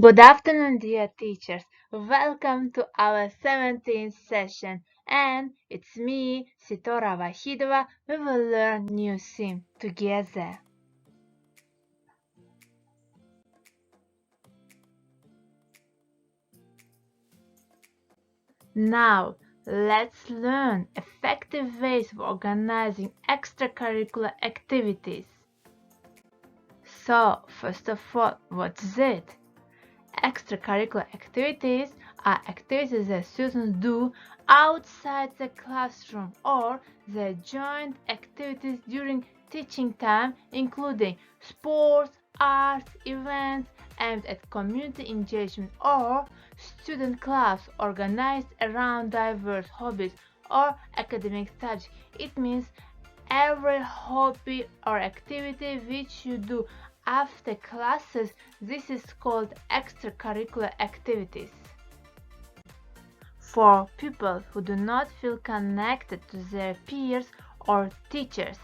Good afternoon, dear teachers. Welcome to our 17th session. And it's me, Sitora Vahidova. We will learn new theme together. Now, let's learn effective ways of organizing extracurricular activities. So, first of all, what's it? Extracurricular activities are activities that students do outside the classroom or their joint activities during teaching time, including sports, arts, events aimed at community engagement or student clubs organized around diverse hobbies or academic subjects. It means every hobby or activity which you do after classes. This is called extracurricular activities. For people who do not feel connected to their peers or teachers,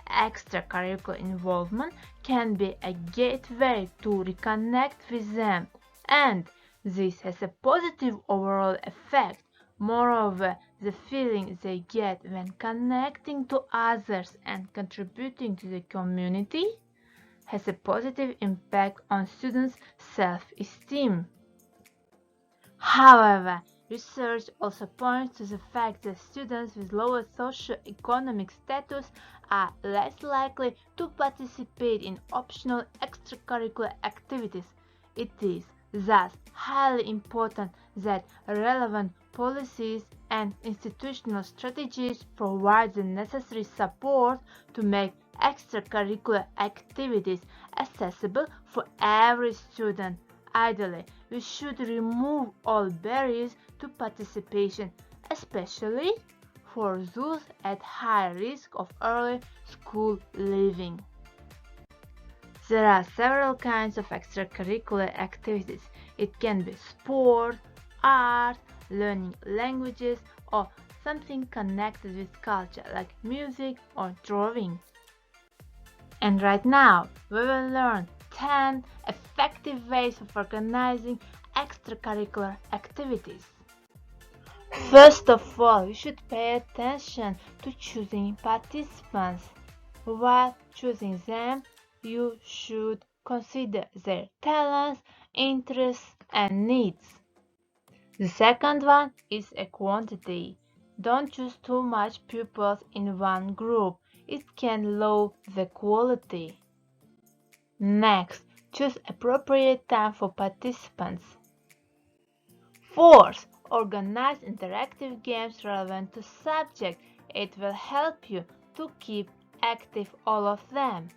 extracurricular involvement can be a gateway to reconnect with them, and this has a positive overall effect. Moreover, the feeling they get when connecting to others and contributing to the community has a positive impact on students' self-esteem. However, research also points to the fact that students with lower socio-economic status are less likely to participate in optional extracurricular activities. It is thus highly important that relevant policies and institutional strategies provide the necessary support to make extracurricular activities accessible for every student. Ideally, we should remove all barriers to participation, especially for those at high risk of early school leaving. There are several kinds of extracurricular activities. It can be sport, art, learning languages, or something connected with culture like music or drawing. And right now, we will learn 10 effective ways of organizing extracurricular activities. First of all, you should pay attention to choosing participants. While choosing them, you should consider their talents, interests, and needs. The second one is a quantity. Don't choose too much pupils in one group. It can lower the quality. Next, choose appropriate time for participants. Fourth, organize interactive games relevant to subject. It will help you to keep active all of them.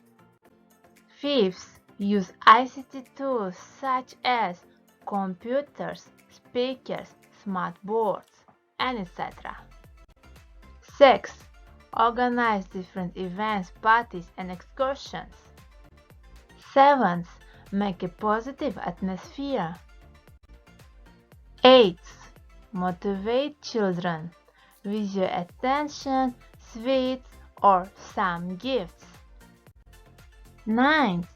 Fifth, use ICT tools such as computers, speakers, smart boards, and etc. Sixth, organize different events, parties, and excursions. Seventh, make a positive atmosphere. Eighth, motivate children with your attention, sweets, or some gifts. Ninth,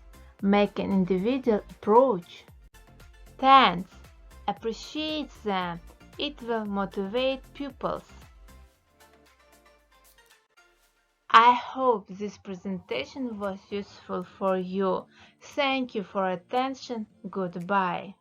make an individual approach. 10th, appreciate them. It will motivate pupils. I hope this presentation was useful for you. Thank you for attention. Goodbye.